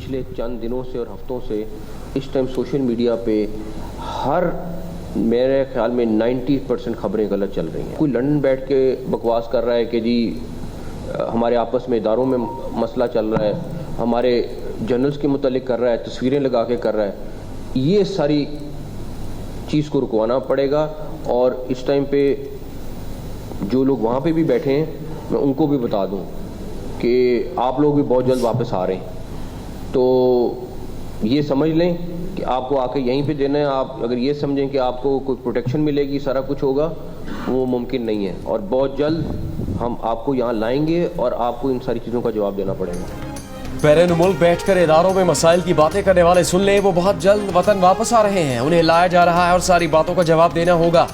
पिछले चंद दिनों से और हफ्तों से इस टाइम सोशल मीडिया पे हर मेरे ख्याल में 90% खबरें गलत चल रही हैं। कोई लंदन बैठ के बकवास कर रहा है कि जी हमारे आपस में इदारों में मसला चल रहा है, हमारे जर्नल्स के मुतालिक कर रहा है, तस्वीरें लगा के कर रहा है। ये सारी चीज़ को रुकवाना पड़ेगा और इस टाइम पे जो लोग वहाँ पे भी बैठे हैं मैं उनको भी बता दूँ कि आप लोग भी बहुत जल्द वापस आ रहे हैं, तो ये समझ लें कि आपको आके यहीं पे देना है। आप अगर ये समझें कि आपको कोई प्रोटेक्शन मिलेगी, सारा कुछ होगा, वो मुमकिन नहीं है और बहुत जल्द हम आपको यहाँ लाएंगे और आपको इन सारी चीज़ों का जवाब देना पड़ेगा। बैरून मुल्क बैठकर इदारों में मसाइल की बातें करने वाले सुन लें, वो बहुत जल्द वतन वापस आ रहे हैं, उन्हें लाया जा रहा है और सारी बातों का जवाब देना होगा।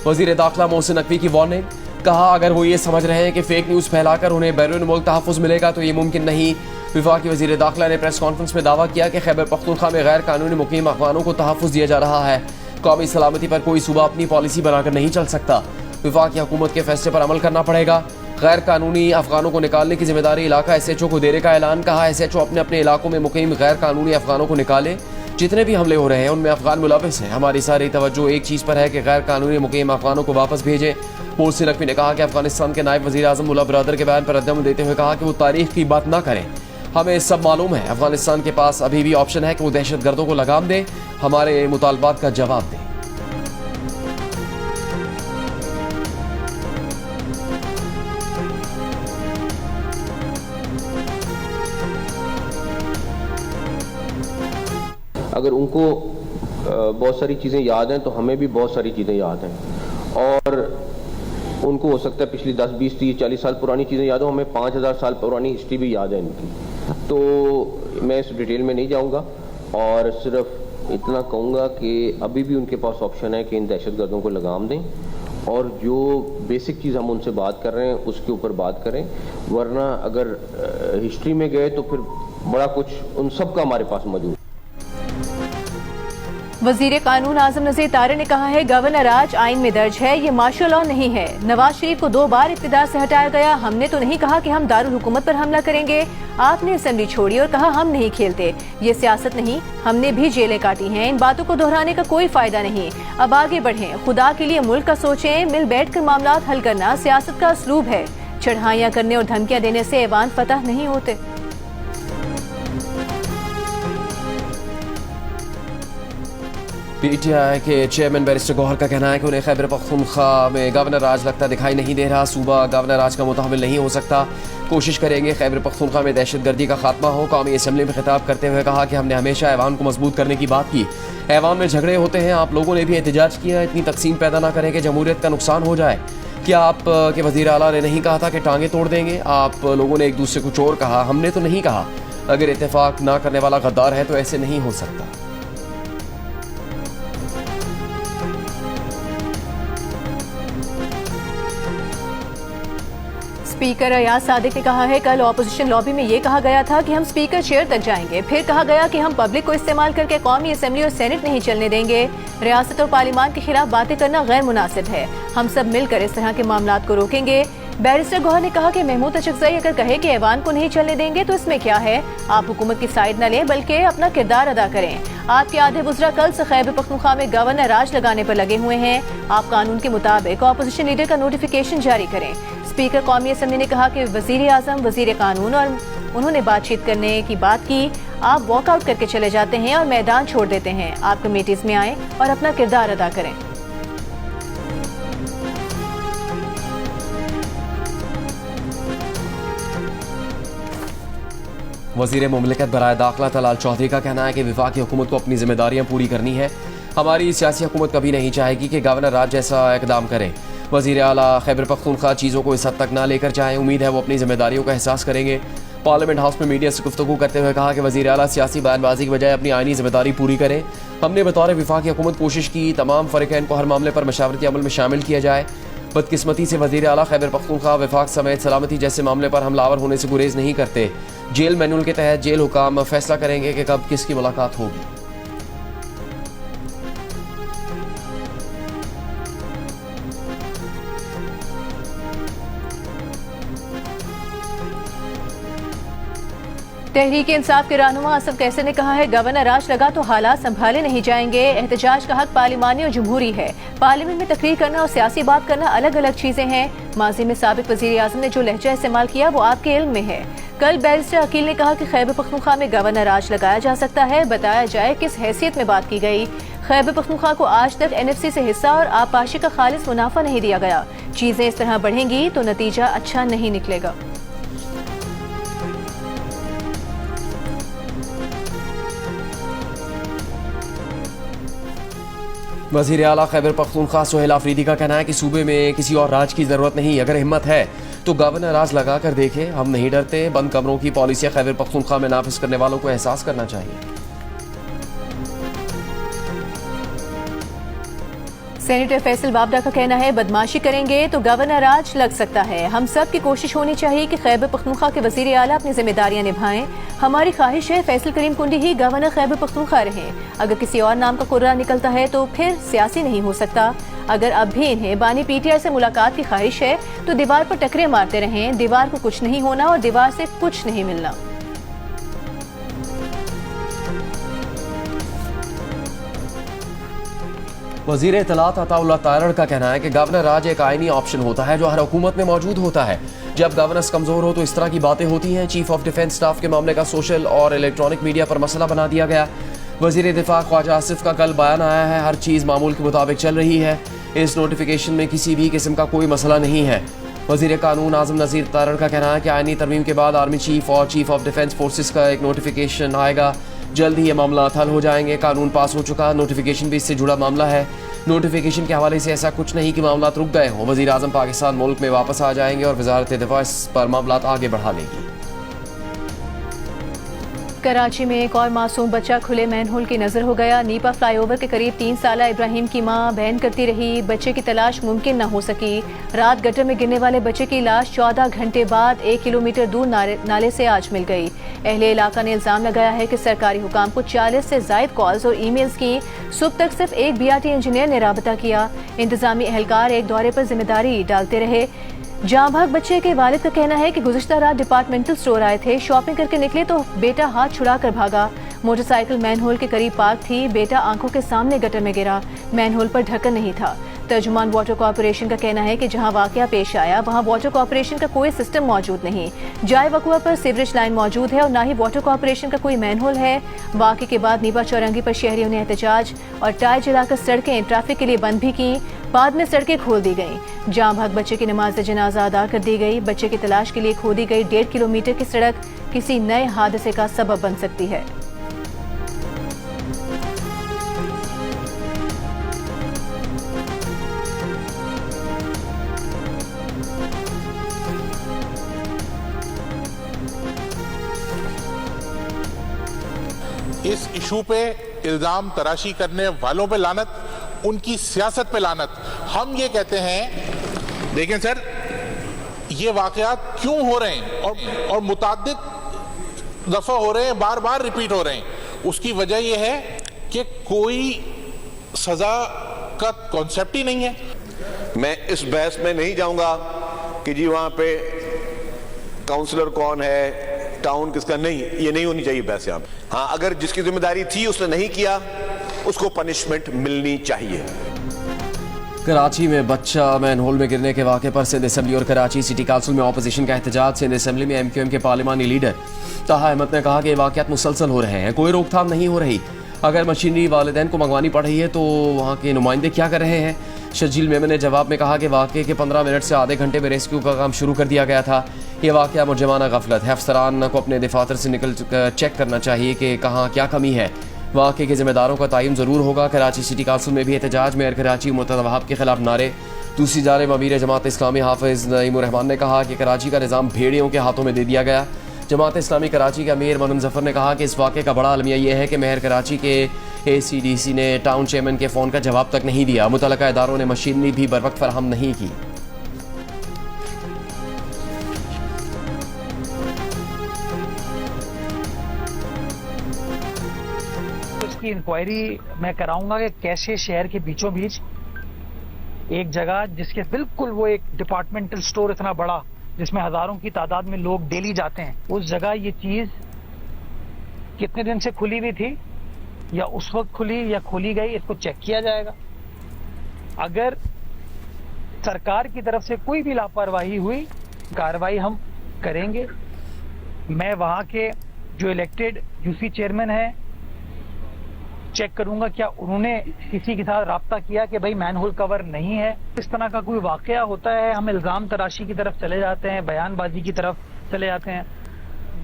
वजीर दाखिला मोहसिन नकवी की वार्निंग, कहा अगर वो ये समझ रहे हैं कि फेक न्यूज़ फैलाकर उन्हें बैरून मुल्क तहफ़्फ़ुज़ मिलेगा तो ये मुमकिन नहीं। वफाकी वजीर दाखिला ने प्रेस कॉन्फ्रेंस में दावा किया कि खैबर पख्तूनख्वा में गैर कानूनी मुकीम अफगानों को तहफ़्फ़ुज़ दिया जा रहा है। कौमी सलामती पर कोई सूबा अपनी पॉलिसी बनाकर नहीं चल सकता। वफाकी हुकूमत के फैसले पर अमल करना पड़ेगा। गैर कानूनी अफगानों को निकालने की जिम्मेदारी इलाका SHO को देने का ऐलान, कहा SHO अपने अपने इलाकों में मुकीम गैर कानूनी अफगानों को निकाले। जितने भी हमले हो रहे हैं उनमें अफगान मुलविस हैं। हमारी सारी तवज्जो एक चीज़ पर है कि गैर कानूनी मुकीम अफगानों को वापस भेजें। मोहसिन नकवी ने कहा कि अफगानिस्तान के नायब वज़ीर आज़म मुल्ला बरदर के बयान पर रद्द देते हुए कहा कि वो तारीख की बात ना करें। हमें सब मालूम है, अफगानिस्तान के पास अभी भी ऑप्शन है कि वो दहशत गर्दों को लगाम दे, हमारे मुतालबात का जवाब दे। अगर उनको बहुत सारी चीज़ें याद हैं तो हमें भी बहुत सारी चीज़ें याद हैं और उनको हो सकता है पिछली 10, 20, 30, 40 साल पुरानी चीज़ें याद हो, हमें 5000 साल पुरानी हिस्ट्री भी याद है इनकी। तो मैं इस डिटेल में नहीं जाऊंगा और सिर्फ इतना कहूँगा कि अभी भी उनके पास ऑप्शन है कि इन दहशतगर्दों को लगाम दें और जो बेसिक चीज़ हम उनसे बात कर रहे हैं उसके ऊपर बात करें, वरना अगर हिस्ट्री में गए तो फिर बड़ा कुछ उन सब का हमारे पास मौजूद। वजीर कानून आजम नज़ीर तारे ने कहा है गवर्नर राज आइन में दर्ज है, ये मार्शल लॉ नहीं है। नवाज शरीफ को 2 बार इक़्तिदार से हटाया गया, हमने तो नहीं कहा कि हम दारुल हुकूमत पर हमला करेंगे। आपने असेंबली छोड़ी और कहा हम नहीं खेलते, ये सियासत नहीं, हमने भी जेलें काटी हैं। इन बातों को दोहराने का कोई फायदा नहीं। अब आगे बढ़ें, खुदा के लिए मुल्क का सोचें। मिल बैठ कर मामला हल करना सियासत का असलूब है। चढ़ाइयाँ करने और धमकियाँ देने से ऐवान फतह नहीं होते। PTI के चेयरमैन बैरिस्टर गौहर का कहना है कि उन्हें खैबर पख्तूनख्वा में गवर्नर राज लगता दिखाई नहीं दे रहा। सूबा गवर्नर राज का मुताबिल नहीं हो सकता। कोशिश करेंगे खैबर पख्तूनख्वा में दहशतगर्दी का खात्मा हो। कौमी असम्बली में खिताब करते हुए कहा कि हमने हमेशा ऐवान को मजबूत करने की बात की। ऐवान में झगड़े होते हैं, आप लोगों ने भी एहतजाज किया। इतनी तकसीम पैदा ना करें कि जमहूरियत का नुकसान हो जाए। क्या आप के वज़ीर आला ने नहीं कहा था कि टांगे तोड़ देंगे? आप लोगों ने एक दूसरे कुछ और कहा, हमने तो नहीं कहा। अगर इत्तेफाक ना करने वाला गद्दार है तो ऐसे नहीं हो सकता। स्पीकर अयाज सादिक ने कहा है कल ऑपोजिशन लॉबी में ये कहा गया था कि हम स्पीकर चेयर तक जाएंगे, फिर कहा गया कि हम पब्लिक को इस्तेमाल करके कौमी असम्बली और सेनेट नहीं चलने देंगे। रियासत और पार्लियामान के खिलाफ बातें करना गैर मुनासिब है। हम सब मिलकर इस तरह के मामलात को रोकेंगे। बैरिस्टर गौहर ने कहा कि महमूद अचकज़ई अगर कहे कि ऐवान को नहीं चलने देंगे तो इसमें क्या है। आप हुकूमत की साइड न लें बल्कि अपना किरदार अदा करें। आपके आधे बुज़रा कल से खैबर पख्तूनख्वा में गवर्नर राज लगाने पर लगे हुए हैं। आप कानून के मुताबिक ऑपोजिशन लीडर का नोटिफिकेशन जारी करें। स्पीकर कौमी असम्बली ने कहा कि वजीर आजम वजीर कानून और उन्होंने बातचीत करने की बात की। आप वॉकआउट करके चले जाते हैं और मैदान छोड़ देते हैं। आप कमेटीज में आए और अपना किरदार अदा करें। वज़ीर मुमलिकत बराए दाखिला तलाल चौधरी का कहना है कि वफाकी हुकूमत को अपनी जिम्मेदारियां पूरी करनी है। हमारी सियासी हुकूमत कभी नहीं चाहेगी कि गवर्नर राज जैसा इकदाम करे। वज़ीर आला खैबर पख्तूनख्वा चीज़ों को इस हद तक ना लेकर जाएं। उम्मीद है वो अपनी जिम्मेदारियों का एहसास करेंगे। पार्लियामेंट हाउस में मीडिया से गुफ्तगू करते हुए कहा कि वज़ीर आला सियासी बयानबाजी की बजाय अपनी आईनी जिम्मेदारी पूरी करें। हमने बतौर वफाकी हुकूमत कोशिश की तमाम फ़रीक़ैन को हर मामले पर मशावरती अमल में शामिल किया जाए। बदकिस्मती से वज़ीर आला खैबर पख्तूनख्वा वफाक समेत सलामती जैसे मामले पर हमलावर होने से गुरेज नहीं करते। जेल मैनुअल के तहत जेल हुकाम फैसला करेंगे कि कब किसकी मुलाकात होगी। तहरीक इंसाफ के रहनुमा असद कैसर ने कहा है गवर्नर राज लगा तो हालात संभाले नहीं जाएंगे। एहतजाज का हक पार्लिमानी और जमहूरी है। पार्लियामेंट में तकरीर करना और सियासी बात करना अलग अलग चीजें हैं। माजी में साबिक वजीर आजम ने जो लहजा इस्तेमाल किया वो आपके इल्म में है। कल बैरिस्टर अकील ने कहा कि खैबर पख्तूनख्वा में गवर्नर राज लगाया जा सकता है। बताया जाए किस हैसियत में बात की गई। खैबर पख्तूनख्वा को आज तक NFC से हिस्सा और आबपाशी का खालिस मुनाफा नहीं दिया गया। चीजें इस तरह बढ़ेंगी तो नतीजा अच्छा नहीं निकलेगा। वज़ीर आला खैबर पख्तूनख्वा सुहेल आफरीदी का कहना है कि सूबे में किसी और राज की जरूरत नहीं। अगर हिम्मत है तो गवर्नर राज लगा कर देखे। हम नहीं डरते। बंद कमरों की पॉलिसी खैबर पख्तूनख्वा में नाफिज करने वालों को एहसास करना चाहिए। सेनेटर फैसल वाबडा का कहना है बदमाशी करेंगे तो गवर्नर राज लग सकता है। हम सब की कोशिश होनी चाहिए कि खैबर पख्तूनख्वा के वजीर आला अपनी जिम्मेदारियां निभाएं। हमारी ख्वाहिश है फैसल करीम कुंडी ही गवर्नर खैबर पख्तूनख्वा रहे। अगर किसी और नाम का कुर्रा निकलता है तो फिर सियासी नहीं हो सकता। अगर अब भी इन्हें बानी PTI से मुलाकात की ख्वाहिश है तो दीवार पर टकरे मारते रहें। दीवार को कुछ नहीं होना और दीवार से कुछ नहीं मिलना। वज़ीर इत्तलात अताउल्लाह तारड़ का कहना है कि गवर्नर राज एक आईनी ऑप्शन होता है जो हर हुकूमत में मौजूद होता है। जब गवर्नेंस कमजोर हो तो इस तरह की बातें होती हैं। चीफ ऑफ डिफेंस स्टाफ के मामले का सोशल और इलेक्ट्रॉनिक मीडिया पर मसला बना दिया गया। वज़ीर दिफा ख्वाजा आसिफ का कल बयान आया है हर चीज़ मामूल के मुताबिक चल रही है। इस नोटिफिकेशन में किसी भी किस्म का कोई मसला नहीं है। वज़ीर कानून आज़म नज़ीर तारड़ का कहना है कि आईनी तरमीम के बाद आर्मी चीफ और चीफ ऑफ डिफेंस फोर्सेस का एक नोटिफिकेशन आएगा। जल्द ही ये मामला हल हो जाएंगे। कानून पास हो चुका, नोटिफिकेशन भी इससे जुड़ा मामला है। नोटिफिकेशन के हवाले से ऐसा कुछ नहीं कि मामला रुक गए हों। वज़ीर आज़म पाकिस्तान मुल्क में वापस आ जाएंगे और वज़ारत दिफा इस पर मामला आगे बढ़ा लेगी। कराची में एक और मासूम बच्चा खुले मैनहोल की नजर हो गया। नीपा फ्लाईओवर के करीब 3 साला इब्राहिम की मां बहन करती रही। बच्चे की तलाश मुमकिन न हो सकी। रात गटर में गिरने वाले बच्चे की लाश 14 घंटे बाद 1 किलोमीटर दूर नाले से आज मिल गई। अहले इलाका ने इल्जाम लगाया है कि सरकारी हुकाम को 40 से ज्यादा कॉल्स और ईमेल्स की। सुबह तक सिर्फ एक BRT इंजीनियर ने राबता किया। इंतजामी एहलकार एक दौरे पर जिम्मेदारी डालते रहे। जाँ भाग बच्चे के वालिद का कहना है कि गुज़िश्ता रात डिपार्टमेंटल स्टोर आए थे। शॉपिंग करके निकले तो बेटा हाथ छुड़ा कर भागा। मोटरसाइकिल मैनहोल के करीब पार्क थी। बेटा आंखों के सामने गटर में गिरा। मैनहोल पर ढक्कन नहीं था। तर्जुमान वाटर कॉर्पोरेशन का कहना है कि जहां वाकया पेश आया वहां वाटर कॉर्पोरेशन का कोई सिस्टम मौजूद नहीं। जाए वकुआ पर सीवरेज लाइन मौजूद है और न ही वाटर कॉर्पोरेशन का कोई मैनहोल है। वाक़े के बाद नीपा चौरंगी पर शहरियों ने एहतजाज और टायर जलाकर सड़कें ट्रैफिक के लिए बंद भी की। बाद में सड़कें खोल दी गईं। जाँ भाग बच्चे की नमाज जनाजा अदा कर दी गई। बच्चे की तलाश के लिए खोदी गई 1.5 किलोमीटर की सड़क किसी नए हादसे का सबब बन सकती है। इस इशू पे इल्जाम तराशी करने वालों पे लानत, उनकी सियासत पे लानत। हम ये कहते हैं देखें सर, ये वाकयात क्यों हो रहे हैं और मुताद्दिद दफा हो रहे हैं, बार बार रिपीट हो रहे हैं। उसकी वजह यह है कि कोई सजा का कॉन्सेप्ट ही नहीं है। मैं इस बहस में नहीं जाऊंगा कि जी वहां पे काउंसलर कौन है, टाउन किसका, नहीं, ये नहीं होनी चाहिए बहस यहाँ पे। हाँ, अगर जिसकी जिम्मेदारी थी उसने नहीं किया उसको पनिशमेंट मिलनी चाहिए। कराची में बच्चा मैनहोल में गिरने के वाक़े पर सिंध असम्बली और कराची सिटी काउंसिल में अपोजिशन का एहतजाज। सिंध असम्बली में MQM के पार्लिमानी लीडर ताहा अहमद ने कहा कि वाक़यात मुसलसल हो रहे हैं, कोई रोकथाम नहीं हो रही। अगर मशीनरी वालिदैन को मंगवानी पड़ रही है तो वहाँ के नुमाइंदे क्या कर रहे हैं। शजील मेमन ने जवाब में कहा कि वाक़े के 15 मिनट से आधे घंटे में रेस्क्यू का काम शुरू कर दिया गया था। ये वाक़या मुजरमाना गफलत है। अफसरान को अपने दफातर से निकल चेक करना चाहिए कि कहाँ क्या कमी है। वाक़े के ज़िम्मेदारों का तयन ज़रूर होगा। कराची सिटी काउंसिल में भी एहतजाज। मेयर कराची मुर्तज़ा वहाब के खिलाफ नारे। दूसरी जानिब अमीर जमात इस्लामी हाफिज़ नईमुर रहमान ने कहा कि कराची का निज़ाम भेड़ियों के हाथों में दे दिया गया। जमात इस्लामी कराची के अमीर मनुन जफ़र ने कहा कि इस वाक़े का बड़ा अलमिया यह है कि मेयर कराची के ACDC ने टाउन चेयरमैन के फ़ोन का जवाब तक नहीं दिया। मुतल्लिका इदारों ने मशीनरी भी बर वक्त फराहम नहीं की। इसकी इंक्वायरी मैं कराऊंगा कि कैसे शहर के बीचों बीच एक जगह जिसके बिल्कुल वो एक डिपार्टमेंटल स्टोर इतना बड़ा जिसमें हजारों की तादाद में लोग डेली जाते हैं, उस जगह ये चीज कितने दिन से खुली हुई थी या उस वक्त खुली या खोली गई, इसको चेक किया जाएगा। अगर सरकार की तरफ से कोई भी लापरवाही हुई, कार्रवाई हम करेंगे। मैं वहां के जो इलेक्टेड यूसी चेयरमैन है चेक करूंगा क्या उन्होंने किसी के साथ राब्ता किया कि भाई मैनहोल कवर नहीं है। इस तरह का कोई वाकया होता है, हम इल्जाम तराशी की तरफ चले जाते हैं, बयानबाजी की तरफ चले जाते हैं।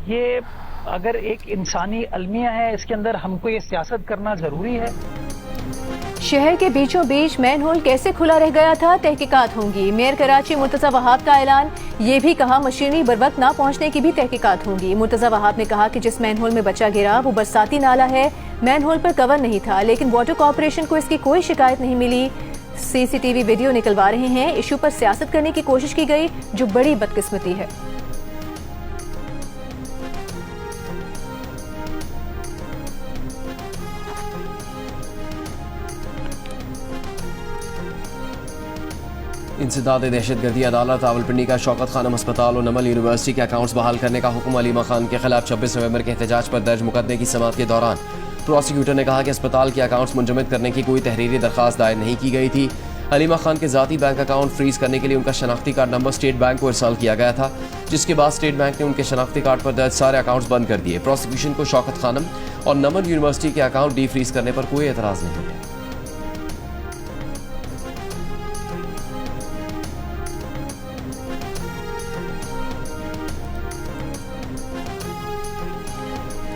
ये अगर एक इंसानी अलमिया है, इसके अंदर हमको ये सियासत करना जरूरी है। शहर के बीचों बीच मैनहोल कैसे खुला रह गया था, तहकीकात होंगी। मेयर कराची मुर्तजा वहाब का ऐलान, ये भी कहा मशीनरी बरवक्त ना पहुंचने की भी तहकीकात होंगी। मुर्तजा वहाब ने कहा कि जिस मैनहोल में बच्चा गिरा वो बरसाती नाला है, मैनहोल पर कवर नहीं था, लेकिन वाटर कॉर्पोरेशन को इसकी कोई शिकायत नहीं मिली। सीसीटीवी वीडियो निकलवा रहे हैं। इशू पर सियासत करने की कोशिश की गई, जो बड़ी बदकिस्मती है। इंसदाद दहशतगर्दी अदालत रावलपिंडी का शौकत खानम अस्पताल और नमल यूनिवर्सिटी के अकाउंट्स बहाल करने का हुक्म अलीमा खान के खिलाफ 26 नवंबर के एहतजाज पर दर्ज मुकदमे की समाअत के दौरान प्रोसिक्यूटर ने कहा कि अस्पताल के अकाउंट्स मुंजमद करने की कोई तहरीरी दरखास्त दायर नहीं की गई थी। अलीमा खान के जाती बैंक अकाउंट फ्रीज करने के लिए उनका शनाख्ती कार्ड नंबर स्टेट बैंक को इरसाल किया गया था, जिसके बाद स्टेट बैंक ने उनके शनाख्ती कार्ड पर दर्ज सारे अकाउंट्स बंद कर दिए। प्रोसिक्यूशन को शौकत खानम और नमल यूनिवर्सिटी के अकाउंट डी फ्रीज करने पर कोई एतराज नहीं है।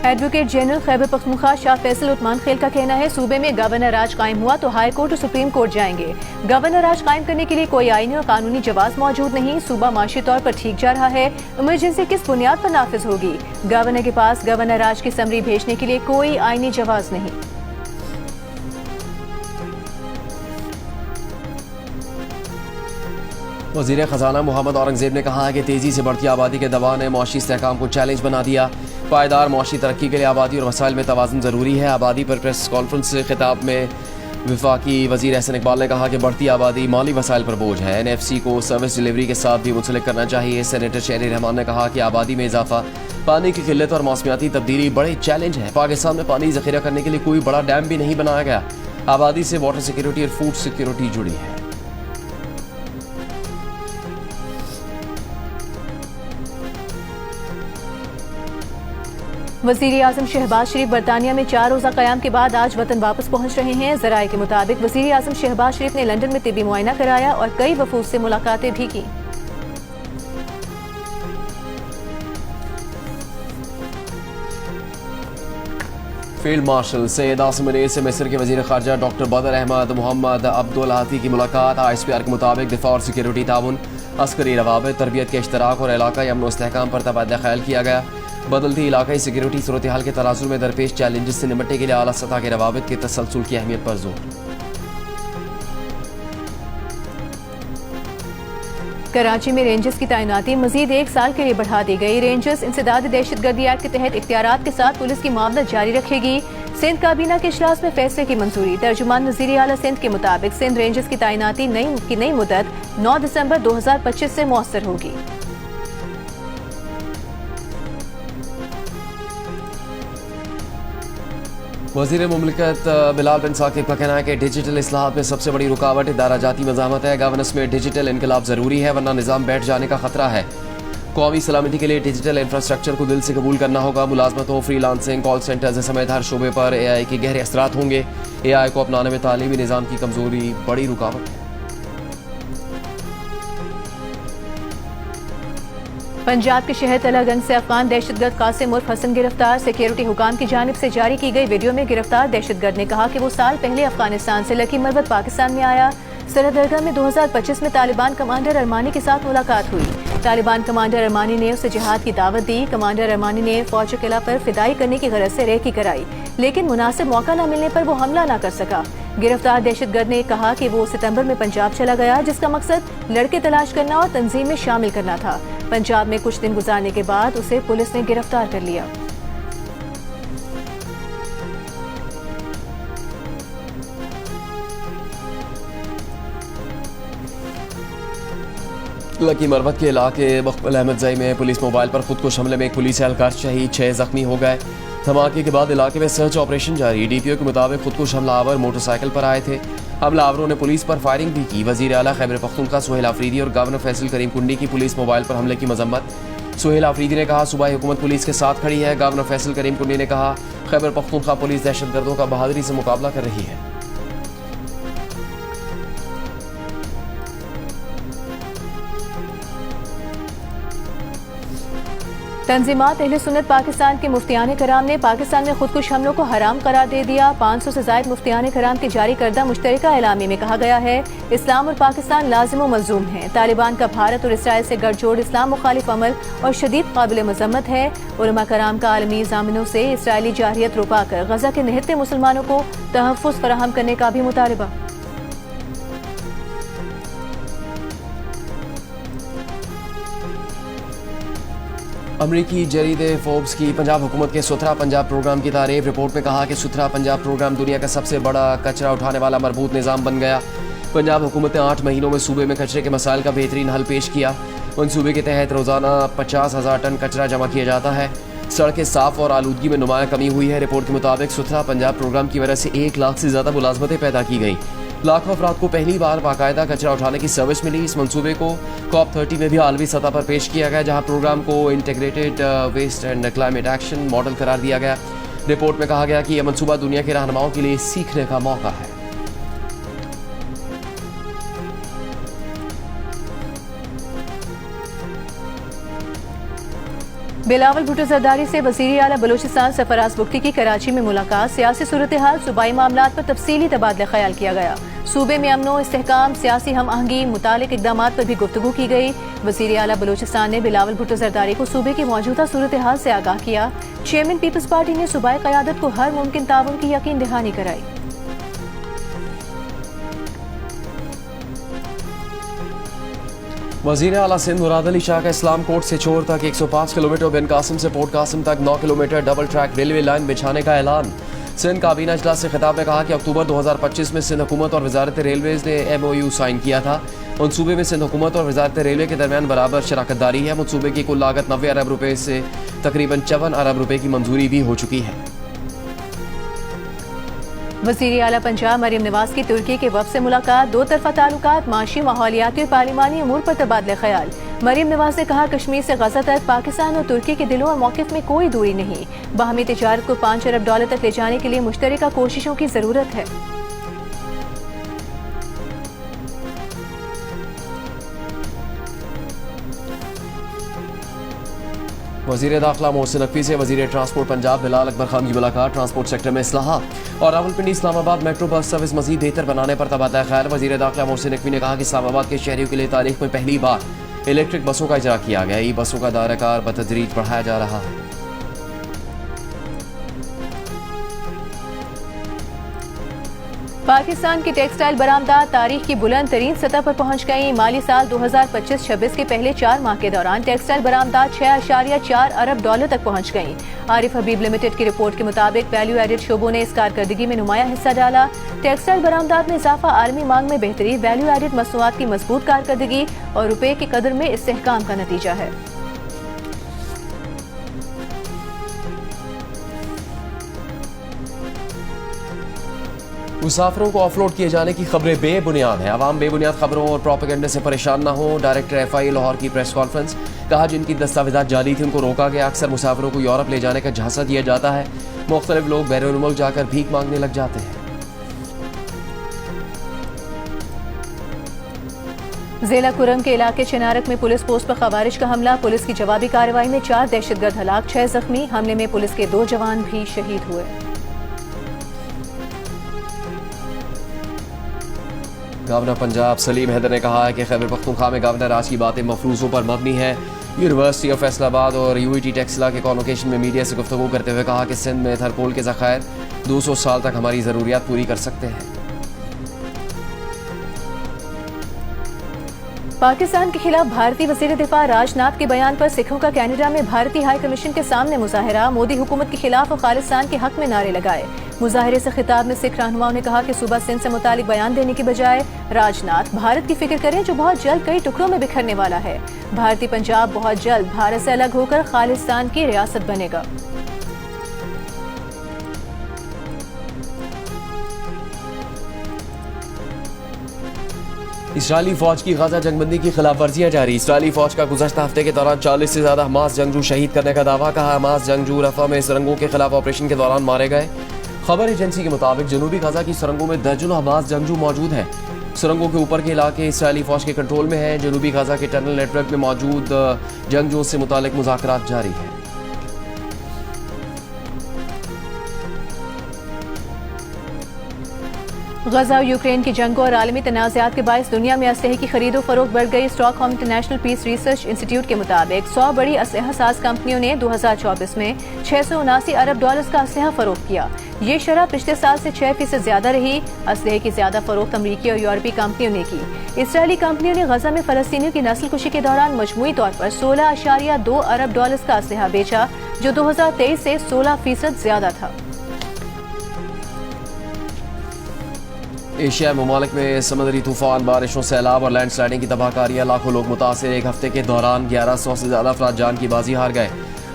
एडवोकेट जनरल खैबर पख्तूनख्वा शाह फैसल उस्मान खेल का कहना है, सूबे में गवर्नर राज कायम हुआ तो हाई कोर्ट और सुप्रीम कोर्ट जाएंगे। गवर्नर राज कायम करने के लिए कोई आईनी और कानूनी जवाब मौजूद नहीं। सूबा माशी तौर पर ठीक जा रहा है। इमरजेंसी किस बुनियाद पर नाफिज होगी? गवर्नर के पास गवर्नर राज की समरी भेजने के लिए कोई आईनी जवाब नहीं। वज़ीर ख़जाना मोहम्मद औरंगज़ेब ने कहा है कि तेज़ी से बढ़ती आबादी के दबाव ने मुआशी इस्तेहकाम को चैलेंज बना दिया। पायदार मुआशी तरक्की के लिए आबादी और वसाइल में तवाज़ुन ज़रूरी है। आबादी पर प्रेस कॉन्फ्रेंस से खिताब में वफाकी वज़ीर एहसन इकबाल ने कहा कि बढ़ती आबादी माली वसाइल पर बोझ है। NFC को सर्विस डिलीवरी के साथ भी मुंसलिक करना चाहिए। सेनेटर शहरी रहमान ने कहा कि आबादी में इजाफा, पानी की किल्लत और मौसमियाती तब्दीली बड़े चैलेंज है। पाकिस्तान में पानी ज़ख़ीरा करने के लिए कोई बड़ा डैम भी नहीं बनाया गया। आबादी से वाटर सिक्योरिटी और फूड सिक्योरिटी जुड़ी है। वज़ीर आज़म शहबाज शरीफ बरतानिया में 4 रोज़ा क़याम के बाद आज वतन वापस पहुंच रहे हैं। ज़राए के मुताबिक वज़ीर आज़म शहबाज शरीफ ने लंदन में तिब्बी मुआयना कराया और कई वफूद से मुलाकातें भी की। फील्ड मार्शल सैयद आसिम अनीस से मिस्र के वज़ीर ख़ारजा डॉक्टर बदर अहमद मोहम्मद अब्दुल हाती की मुलाकात। ISPR के मुताबिक दिफा और सिक्योरिटी ताउन, अस्करी रवाबित, तरबियत के इश्तराक और इलाकाई अमन व इस्तेहकाम पर तबादला ख्याल किया गया। बदलती इलाकाई सिक्योरिटी सूरत हाल के तनाजुर में दरपेश चैलेंजेस से निपटने के लिए आला सतह के रवाबित के तसलसल की अहमियत पर जोर। कराची में रेंजर्स की तैनाती मजीद 1 साल के लिए बढ़ा दी गई। रेंजर्स इंसदाद दहशतगर्दी एक्ट के तहत इख्तियारात के साथ पुलिस की मामलत जारी रखेगी। सिंध काबीना के इजलास में फैसले की मंजूरी। तर्जुमान वज़ीर आला सिंध के मुताबिक सिंध रेंजर्स की तैनाती की नई मुद्दत 9 दिसंबर 2025 से मौसर होगी। वज़ीर मुमलिकत बिलाल बिन साकिब का कहना है कि डिजिटल इस्लाहात में सबसे बड़ी रुकावट इदारा जाती मज़ामत है। गवर्नेंस में डिजिटल इनकलाब ज़रूरी है, वरना निज़ाम बैठ जाने का खतरा है। कौमी सलामती के लिए डिजिटल इंफ्रास्ट्रक्चर को दिल से कबूल करना होगा। मुलाजमतों, फ्रीलांसिंग, कॉल सेंटर्स समेत हर शोबे पर AI के गहरे असरात होंगे। AI को अपनाने में तालीमी निज़ाम की कमज़ोरी बड़ी रुकावट है। पंजाब के शहर तलागंज से अफगान दहशतगर्द कासिम उर्फ हसन गिरफ्तार। सिक्योरिटी हुकाम की जानिब से जारी की गई वीडियो में गिरफ्तार दहशतगर्द ने कहा कि वो साल पहले अफगानिस्तान से लकी मरबत पाकिस्तान में आया। सरदरगह में 2025 में तालिबान कमांडर अरमानी के साथ मुलाकात हुई। तालिबान कमांडर अरमानी ने उसे जिहाद की दावत दी। कमांडर अरमानी ने फौज किला पर फिदाई करने की गरज से रेकी कराई, लेकिन मुनासिब मौका न मिलने पर वो हमला न कर सका। गिरफ्तार दहशतगर्द ने कहा कि वो सितंबर में पंजाब चला गया, जिसका मकसद लड़के तलाश करना और तंजीम में शामिल करना था। पंजाब में कुछ दिन गुजारने के बाद उसे पुलिस ने गिरफ्तार कर लिया। लकी मरवत के इलाके मकबल अहमद जई में पुलिस मोबाइल पर खुदकुश हमले में एक पुलिस एहलकार शहीद, 6 जख्मी हो गए। धमाके के बाद इलाके में सर्च ऑपरेशन जारी। डीपीओ के मुताबिक खुदकुश हमलावर मोटरसाइकिल पर आए थे। हमलावरों ने पुलिस पर फायरिंग भी की। वजीर आला खैबर पख्तूनख्वा सुहेल आफरीदी और गवर्नर फैसल करीम कुंडी की पुलिस मोबाइल पर हमले की मजम्मत। सुहेल आफरीदी ने कहा, सूबाई हुकूमत पुलिस के साथ खड़ी है। गवर्नर फैसल करीम कुंडी ने कहा, खैबर पख्तूनख्वा पुलिस दहशतगर्दों का बहादुरी से मुकाबला कर रही है। तंजीमात अहले सुन्नत पाकिस्तान के मुफ्तियान कराम ने पाकिस्तान में खुदकुश हमलों को हराम करार दे दिया। 500 से ज़ायद मुफ्तियान कराम के जारी करदा मुश्तरका एलामी में कहा गया है, इस्लाम और पाकिस्तान लाजिम व मज़लूम हैं। तालिबान का भारत और इसराइल से गठजोड़ इस्लाम मुखालिफ अमल और शदीद काबिल मज़म्मत है। उलमा कराम का आलमी ज़ामिनों से इसराइली जारहियत रुपा कर गजा के निहत्ते मुसलमानों को तहफ़्फ़ुज़ फराहम करने का भी मुतालबा। अमरीकी जरीदे फोर्ब्स की पंजाब हुकूमत के सुथरा पंजाब प्रोग्राम की तारीफ। रिपोर्ट में कहा कि सुथरा पंजाब प्रोग्राम दुनिया का सबसे बड़ा कचरा उठाने वाला मरबूत निज़ाम बन गया। पंजाब हुकूमत ने 8 महीनों में सूबे में कचरे के मसाइल का बेहतरीन हल पेश किया। मनसूबे के तहत रोज़ाना 50,000 टन कचरा जमा किया जाता है। सड़कें साफ और आलूदगी में नुमाया कमी हुई है। रिपोर्ट के मुताबिक सुथरा पंजाब प्रोग्राम की वजह से 1 लाख से ज़्यादा मुलाजमतें पैदा की गई। लाखों अफराद को पहली बार बाकायदा कचरा उठाने की सर्विस मिली। इस मंसूबे को COP30 में भी आलमी सतह पर पेश किया गया, जहां प्रोग्राम को integrated waste and climate action model करार दिया गया। रिपोर्ट में कहा गया कि यह मंसूबा दुनिया के रहनुमाओं के लिए सीखने का मौका है। बिलावल भुट्टो जरदारी से वज़ीर आला बलूचिस्तान सरफराज बुख्ती की कराची में मुलाकात। सियासी सूरत हाल, सूबाई मामलात पर तफसीली तबादला ख्याल किया गया। सूबे में अमनो इस्तेहकाम, सियासी हम आहंगी मुतालिक इकदामात पर भी गुफ्तगू की गई। वज़ीर आला बलूचिस्तान ने बिलावल भुट्टो जरदारी को सूबे की मौजूदा सूरत हाल से आगाह किया। चेयरमैन पीपल्स पार्टी ने सूबाई क़यादत को हर मुमकिन ताउन की यकीन दहानी कराई। वज़ीर आला सिंध मुराद अली शाह का इस्लाम कोट से चोर तक 105 किलोमीटर, बिन कासिम से पोर्ट कासिम तक 9 kilometre double track railway line बिछाने का ऐलान। सिंध काबीना इजलास से खिताब में कहा कि अक्टूबर 2025 में सिंध हुकूमत और वजारत रेलवेज ने MOU साइन किया था। मनसूबे में सिंध हुकूमत और वजारत रेलवे के दरमियान बराबर शराकत दारी है। मनसूबे की कुल लागत 90 अरब रुपये से तकरीबन 54 अरब रुपये की मंजूरी भी हो चुकी है। वज़ीर आला पंजाब मरीम नवाज की तुर्की के वफ़द से मुलाकात। 2 तरफ़ा ताल्लुकात, माशी, माहौलियाती और पार्लिमानी अमूर पर तबादला ख्याल। मरीम नवाज ने कहा, कश्मीर से गजा तक पाकिस्तान और तुर्की के दिलों और मौक़िफ़ में कोई दूरी नहीं। बाहमी तिजारत को 5 अरब डॉलर तक ले जाने के लिए मुश्तरका कोशिशों की ज़रूरत है। वज़ीर दाखिला मोहसिन नकवी से वज़ीर ट्रांसपोर्ट पंजाब बिलाल अकबर खान की मुलाकात। ट्रांसपोर्ट सेक्टर में इस्लाहात और Rawalpindi Islamabad metro bus service मज़ीद बेहतर बनाने पर तबादला ख्याल। वज़ीर दाखिला मोहसिन नकवी ने कहा कि इस्लामाबाद के शहरियों के लिए तारीख में पहली बार इलेक्ट्रिक बसों का इजरा किया गया। ई बसों का दायरा बतदरीज बढ़ाया जा रहा है। पाकिस्तान की टेक्सटाइल बरामदात तारीख की बुलंद तरीन सतह पर पहुंच गई। माली साल 2025-26 के पहले 4 माह के दौरान टेक्सटाइल बरामदात 6.4 अरब डॉलर तक पहुंच गई। आरिफ हबीब लिमिटेड की रिपोर्ट के मुताबिक वैल्यू एडेड शोबों ने इस कारकर्दगी में नुमाया हिस्सा डाला। टेक्सटाइल बरामदात में इजाफा, आलमी मांग में बेहतरी, वैल्यू एडेड मसनूआत की मजबूत कारकर्दगी और रुपये की कदर में इस्तेहकाम का नतीजा है। मुसाफिरों को ऑफलोड किए जाने की खबरें बेबुनियाद हैं। अवाम बेबुनियाद खबरों और प्रोपेगेंडे से परेशान न हो। डायरेक्टर FIA लाहौर की प्रेस कॉन्फ्रेंस। कहा, जिनकी दस्तावेजात जाली थी उनको रोका गया। अक्सर मुसाफिरों को यूरोप ले जाने का झांसा दिया जाता है। मुख्तलिफ लोग बैरून मुल्क जाकर भीख मांगने लग जाते हैं। ज़ेला कुरम के इलाके चिनारक में पुलिस पोस्ट पर खवारिज का हमला। पुलिस की जवाबी कार्रवाई में 4 दहशतगर्द हलाक, 6 जख्मी। हमले में पुलिस के 2 जवान भी शहीद हुए। गवर्नर पंजाब सलीम हैदर ने कहा है कि खैबर पख्तूनख्वा में गवर्नर राज की बातें मफरूज़ों पर मबनी है। यूनिवर्सिटी ऑफ फैसलाबाद और UET टेक्सला के कॉन्वोकेशन में मीडिया से गुफ्तगू करते हुए कहा कि सिंध में थरकोल के ज़खायर 200 साल तक हमारी ज़रूरियात पूरी कर सकते हैं। पाकिस्तान के खिलाफ भारतीय वज़ीर दिफा राजनाथ के बयान पर सिखों का कनाडा में भारतीय हाई कमीशन के सामने मुजाहरा। मोदी हुकूमत के खिलाफ और खालिस्तान के हक में नारे लगाए। मुजाहरे से खिताब में सिख रहनुमाओं ने कहा कि सूबा सिंध से मुतालिक बयान देने की बजाय राजनाथ भारत की फिक्र करें जो बहुत जल्द कई टुकड़ों में बिखरने वाला है। भारतीय पंजाब बहुत जल्द भारत से अलग होकर खालिस्तान की रियासत बनेगा। इसराइली फौज की गाजा जंगबंदी की खिलाफ वर्जियां जारी। इसराइली फौज का गुज़श्ता हफ्ते के दौरान 40 से ज्यादा हमास जंगजू शहीद करने का दावा। कहा हमास जंगजू रफा में सुरंगों के खिलाफ ऑपरेशन के दौरान मारे गए। खबर एजेंसी के मुताबिक जनूबी गाजा की सुरंगों में दर्जनों हमास जंगजू मौजूद हैं। सुरंगों के ऊपर के इलाके इसराइली फौज के कंट्रोल में हैं। जनूबी गाजा के टनल नेटवर्क में मौजूद जंगजू से मुतालिक मुज़ाकरात जारी हैं। गजा और यूक्रेन की जंगों और आलमी तनाज़ात के बायस दुनिया में असलहे की खरीदो फरोख्त बढ़ गई। Stockholm International Peace Research Institute के मुताबिक 100 बड़ी असलहा साज कंपनियों ने 2024 में $679 अरब का असलहा फरोख्त किया। ये शरह पिछले साल से 6% ज्यादा रही। असलहे की ज्यादा फरोख्त अमरीकी और यूरोपीय कंपनियों ने की। इसराइली कंपनियों ने गजा में फलस्तीनियों की नस्ल कुशी के दौरान मजमूई तौर पर $16.2 अरब का असलहा बेचा, जो 2023 से 16% ज्यादा था। एशिया ममालिक में समुद्री तूफान, बारिशों, सैलाब और लैंडस्लाइडिंग की तबाहकारियां। लाखों लोग मुतासिर। एक हफ्ते के दौरान 1100 से ज्यादा अफराद जान की बाजी हार गए।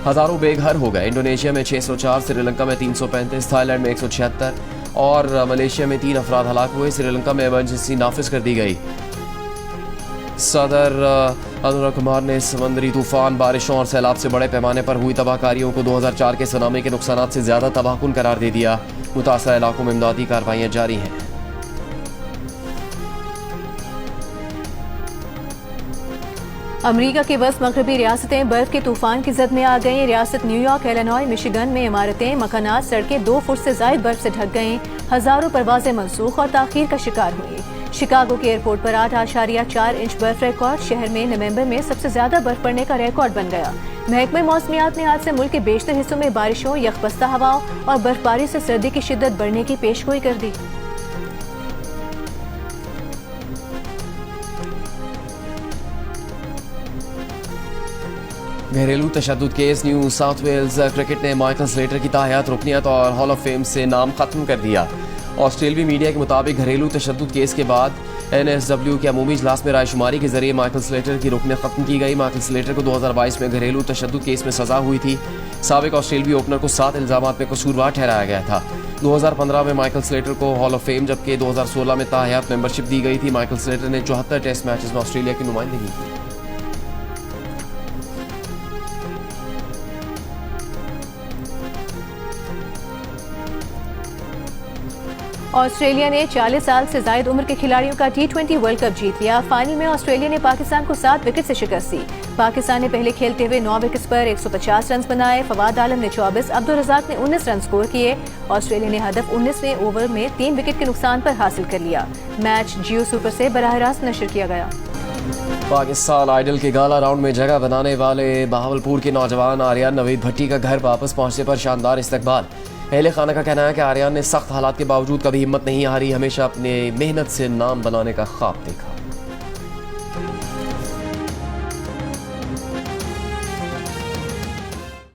हजारों बेघर हो गए। इंडोनेशिया में 604, श्रीलंका में 335, थाईलैंड में 176 और मलेशिया में 3 अफराद हलाक हुए। श्रीलंका में इमरजेंसी नाफिज कर दी गई। सदर अनुराग कुमार ने समुद्री तूफान, बारिशों और सैलाब से बड़े पैमाने पर हुई तबाहकारियों को 2004 के सुनामी के नुकसानात से ज्यादा तबाहकुन करार दे दिया। मुतासरा इलाकों में इमदादी कार्रवाइयां जारी हैं। अमेरिका की वस्त मगरबी रियासतें बर्फ के तूफान की जद में आ गईं। रियासत न्यूयॉर्क, इलिनॉय, मिशिगन में इमारतें, मकानात, सड़कें 2 फुट से जायद बर्फ से ढक गईं। हजारों परवाजें मनसूख और ताखीर का शिकार हुई। शिकागो के एयरपोर्ट पर 8.4 इंच बर्फ रिकॉर्ड। शहर में नवंबर में सबसे ज्यादा बर्फ पड़ने का रिकॉर्ड बन गया। महकमे मौसमियात ने आज से मुल्क के बेशतर हिस्सों में बारिशों, यखबस्ता हवाओं और बर्फबारी से सर्दी की शिद्दत बढ़ने की पेशगोई कर दी। घरेलू तशद्दुद case. New South Wales cricket ने माइकल स्लेटर की ताहयात, रुकनियत और हॉल ऑफ फेम से नाम खत्म कर दिया। ऑस्ट्रेलियाई मीडिया के मुताबिक घरेलू तशद्दुद केस के बाद NSW के अमूमी इजलास में रायशुमारी के जरिए माइकल स्लेटर की रुकनियत खत्म की गई। माइकल स्लेटर को 2022 में घरेलू तशद्दुद केस में सजा हुई थी। साबिक ऑस्ट्रेलियाई ओपनर को 7 इल्जामात में कसूरवार ठहराया गया था। 2015 में माइकल स्लेटर को हॉल ऑफ फेम, जबकि 2016 में ताहयात मेंबरशिप दी गई थी। माइकल स्लेटर ने 74 टेस्ट मैचेस में ऑस्ट्रेलिया की नुमाइंदगी की। ऑस्ट्रेलिया ने 40 साल से जायद उम्र के खिलाड़ियों का T20 वर्ल्ड कप जीत लिया। फाइनल में ऑस्ट्रेलिया ने पाकिस्तान को 7 विकेट से शिकस्त दी। पाकिस्तान ने पहले खेलते हुए 9 विकेट्स पर 150 रन बनाए। फवाद आलम ने 24, अब्दुल रज़ाक ने 19 रन स्कोर किए। ऑस्ट्रेलिया ने हदफ 19वें ओवर में 3 विकेट के नुकसान पर हासिल कर लिया। मैच जियो सुपर से बराह रास्त नशर किया गया। पाकिस्तान आइडल के गाला राउंड में जगह बनाने वाले बहावलपुर के नौजवान आर्यन नवीद भट्टी का घर वापस पहुंचने पर शानदार इस्तकबाल। अहले खाना का कहना है कि आर्यन ने सख्त हालात के बावजूद कभी हिम्मत नहीं हारी, हमेशा अपने मेहनत से नाम बनाने का ख्वाब देखा।